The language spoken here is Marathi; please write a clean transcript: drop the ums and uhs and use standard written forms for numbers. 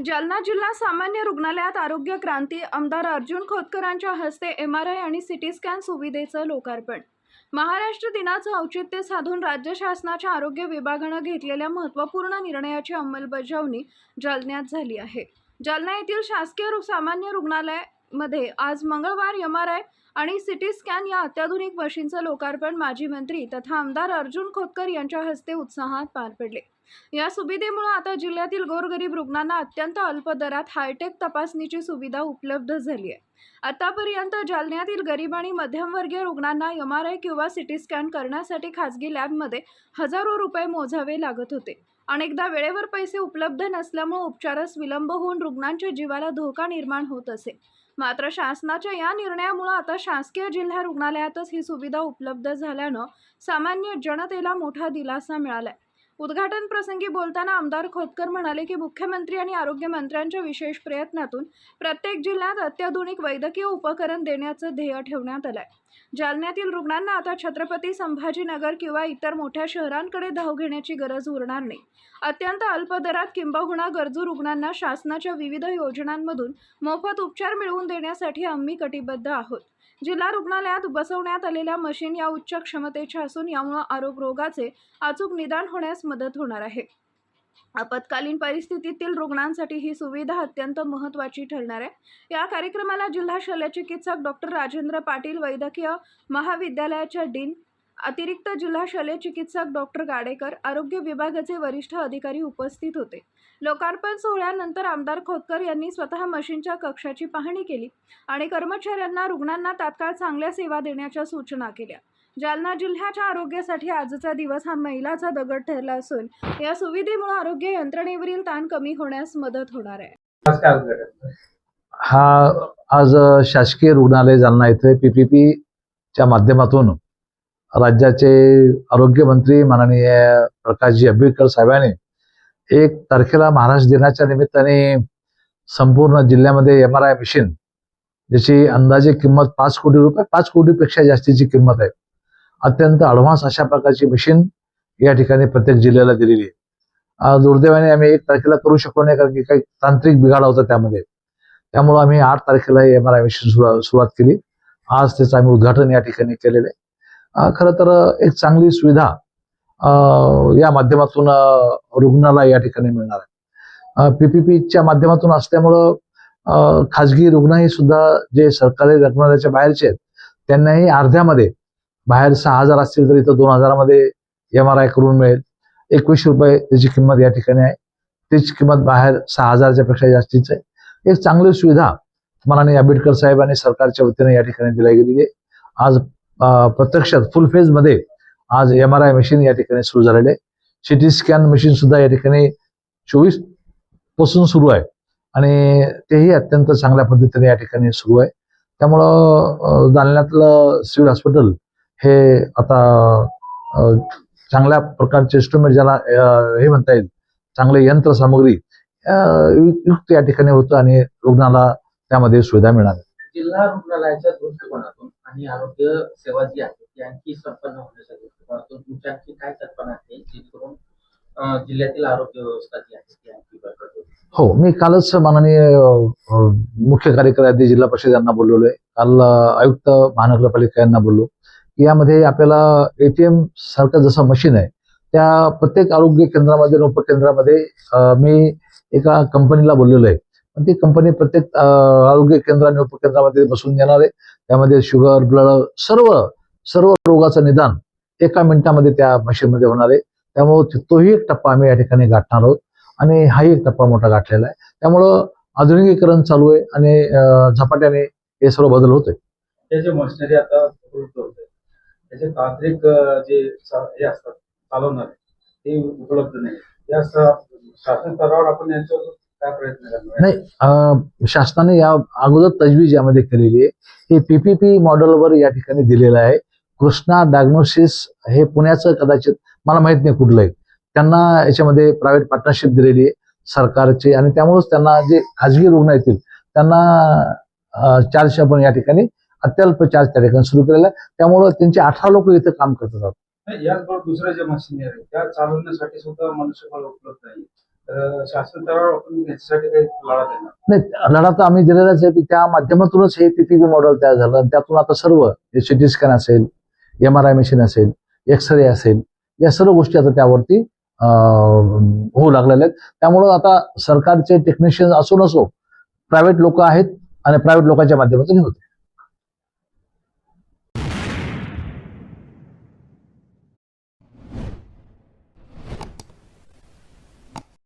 जालना जिल्हा सामान्य रुग्णालयात आरोग्य क्रांती आमदार अर्जुन खोतकरांच्या हस्ते एमआरआय आणि सिटी स्कॅन सुविधेचं लोकार्पण। महाराष्ट्र दिनाचं औचित्य साधून राज्य शासनाच्या आरोग्य विभागानं घेतलेल्या महत्त्वपूर्ण निर्णयाची अंमलबजावणी जालन्यात झाली आहे। जालना येथील शासकीय सामान्य रुग्णालयामध्ये आज मंगळवार एमआरआय आणि सिटी स्कॅन या अत्याधुनिक मशीनचं लोकार्पण माजी मंत्री तथा आमदार अर्जुन खोतकर यांच्या हस्ते उत्साहात पार पडले। या सुविधेमुळे आता जिल्ह्यातील गोरगरीब रुग्णांना अत्यंत अल्प दरात हायटेक तपासणीची सुविधा उपलब्ध झाली आहे। आतापर्यंत जालन्यातील गरीब आणि मध्यमवर्गीय रुग्णांना एमआरआय किंवा सिटी स्कॅन करण्यासाठी खासगी लॅबमध्ये हजारो रुपये मोजावे लागत होते। अनेकदा वेळेवर पैसे उपलब्ध नसल्यामुळे उपचारास विलंब होऊन रुग्णांच्या जीवाला धोका निर्माण होत असे। मात्र शासनाच्या या निर्णयामुळे आता शासकीय जिल्हा रुग्णालयातच ही सुविधा उपलब्ध झाल्यानं सामान्य जनतेला मोठा दिलासा मिळालाय। उद्घाटन प्रसंगी बोलताना आमदार खोतकर म्हणाले की मुख्यमंत्री आणि आरोग्य मंत्र्यांच्या विशेष प्रयत्नातून प्रत्येक जिल्ह्यात अत्याधुनिक वैद्यकीय उपकरण देण्याचं ध्येय ठेवण्यात आलंय। जालन्यातील रुग्णांना आता छत्रपती संभाजीनगर किंवा इतर मोठ्या शहरांकडे धाव घेण्याची गरज उरणार नाही। अत्यंत अल्प दरात किंबहुना गरजू रुग्णांना शासनाच्या विविध योजनांमधून मोफत उपचार मिळवून देण्यासाठी आम्ही कटिबद्ध आहोत। जिल्हा रुग्णालयात बसवण्यात आलेल्या मशीन या उच्च क्षमतेच्या असून यामुळे रोगाचे अचूक निदान होण्यास मदत होणार आहे। आपत्कालीन परिस्थितीतील रुग्णांसाठी ही सुविधा अत्यंत महत्त्वाची ठरणार आहे। या कार्यक्रमाला जिल्हा शल्यचिकित्सक डॉक्टर राजेंद्र पाटील, वैद्यकीय महाविद्यालयाच्या डीन, अतिरिक्त जिल्हा शल्यचिकित्सक डॉक्टर गाडेकर, आरोग्य विभागाचे वरिष्ठ अधिकारी उपस्थित होते। लोकार्पण सोहळ्यानंतर आमदार खोतकर यांनी स्वतः मशीनच्या कक्षाची पाहणी केली आणि कर्मचाऱ्यांना रुग्णांना तात्काळ चांगल्या सेवा देण्याच्या सूचना केल्या। जालना जिल्ह्याच्या आरोग्यासाठी आजचा दिवस हा मैलाचा दगड ठरला असून या सुविधेमुळे आरोग्य यंत्रणेवरील ताण कमी होण्यास मदत होणार आहे। हा आज शासकीय रुग्णालय जालना येथे पीपीपीच्या माध्यमातून राज्याचे आरोग्य मंत्री माननीय प्रकाशजी आंबेडकर साहेबांनी 1 तारखेला महाराष्ट्र दिनाच्या निमित्ताने संपूर्ण जिल्ह्यामध्ये एमआरआय मशीन, ज्याची अंदाजे किंमत 5 कोटी रुपये, 5 कोटीपेक्षा जास्तीची किंमत आहे, अत्यंत ॲडव्हान्स अशा प्रकारची मशीन या ठिकाणी प्रत्येक जिल्ह्याला दिलेली आहे। दुर्दैवाने आम्ही 1 तारखेला करू शकलो नाही, कारण की काही तांत्रिक बिघाड होता त्यामध्ये। त्यामुळे आम्ही 8 तारखेला एमआरआय मशीन सुरुवात केली। आज त्याचं आम्ही उद्घाटन या ठिकाणी केलेलं आहे। खरं तर एक चांगली सुविधा या माध्यमातून रुग्णाला या ठिकाणी मिळणार आहे। पीपीपीच्या माध्यमातून असल्यामुळं खाजगी रुग्णही सुद्धा जे सरकारी रुग्णालयाच्या बाहेरचे आहेत त्यांनाही अर्ध्यामध्ये, बाहेर 6,000 असतील तर इथं 2,000 मध्ये एमआरआय करून मिळेल। 21 रुपये त्याची किंमत या ठिकाणी आहे, त्याची किंमत बाहेर 6,000च्या पेक्षा जास्तीच आहे। एक चांगली सुविधा माननीय आंबेडकर साहेब आणि सरकारच्या वतीने या ठिकाणी दिली गेलेली आहे। आज प्रत्यक्षात फुल फेज मध्ये आज एमआरआय मशीन या ठिकाणी सुरू झालेले आहे। सिटी स्कॅन मशीन सुद्धा या ठिकाणी 24 पासून सुरू आहे आणि तेही अत्यंत चांगल्या पद्धतीने या ठिकाणी सुरू आहे। त्यामुळं जालन्यातलं सिव्हिल हॉस्पिटल हे आता चांगल्या प्रकारचे इन्स्ट्रुमेंट, ज्याला हे म्हणता येईल चांगले यंत्रसामुग्री युक्त या ठिकाणी होतं आणि रुग्णाला त्यामध्ये सुविधा मिळणार। जिल्हा रुग्णालयाच्या दृष्टिकोनातून आणि आरोग्य सेवा जी आहे यांची संपन्न होण्याच्या दृष्टिकोनातून तुमची काय कल्पना आहे, जेणेकरून जिल्ह्यातील आरोग्य व्यवस्था जी आहे ती आणखी बळकट होईल? हो, मी कालच माननीय मुख्य कार्यकारी अधिकारी जिल्हा परिषद यांना बोलवलोय, काल आयुक्त महानगरपालिका यांना बोललो की यामध्ये आपल्याला एटीएम सारखं जसं मशीन आहे त्या प्रत्येक आरोग्य केंद्रामध्ये, उपकेंद्रामध्ये मी एका कंपनीला बोललेलो आहे। ती कंपनी प्रत्येक आरोग्य केंद्र आणि उपकेंद्रामध्ये बसून येणार आहे। त्यामध्ये शुगर, ब्लड, सर्व रोगाचं निदान 1 मिनिटामध्ये त्या मशीनमध्ये होणार आहे। त्यामुळे तोही एक टप्पा आम्ही या ठिकाणी गाठणार आहोत आणि हाही एक टप्पा मोठा गाठलेला आहे। त्यामुळं आधुनिकीकरण चालू आहे आणि झपाट्याने हे सर्व बदल होतोय। त्याचे मशिनरी आता त्याचे तांत्रिक जे हे असतात चालवणार ते उपलब्ध नाही, या शासन स्तरावर आपण यांच्यावर काय प्रयत्न करणार? नाही, शासनाने या अगोदर तजवीज यामध्ये केलेली आहे। हे पीपीपी मॉडेलवर या ठिकाणी दिलेलं आहे। कृष्णा डायग्नोसिस हे पुण्याचं, कदाचित मला माहित नाही कुठलं आहे, त्यांना याच्यामध्ये प्रायव्हेट पार्टनरशिप दिलेली आहे सरकारची, आणि त्यामुळेच त्यांना जे खाजगी रुग्ण येतील त्यांना चार्ज आपण या ठिकाणी अत्यल्प चार्ज त्या ठिकाणी सुरू केलेला आहे। त्यामुळे त्यांचे 18 लोक इथे काम करतात। याचबरोबर दुसरं जे मशिनरी आहे त्या चालवण्यासाठी सुद्धा मनुष्यबळ उपलब्ध नाही, तर शासन तर याच्यासाठी काही लढा देणार. नाही, लढा तर आम्ही दिलेलाच आहे की त्या माध्यमातूनच हे पीपीपी मॉडेल तयार झालं आणि त्यातून आता सर्व सिटी स्कॅन असेल, MRI मशीन असेल, एक्सरे असेल, या सर्व गोष्टी आता त्यावरती होऊ लागलेल्या आहेत. त्यामुळं आता सरकारचे टेक्निशियन असो नसो, प्रायव्हेट लोक आहेत आणि प्रायव्हेट लोकांच्या माध्यमातून होते.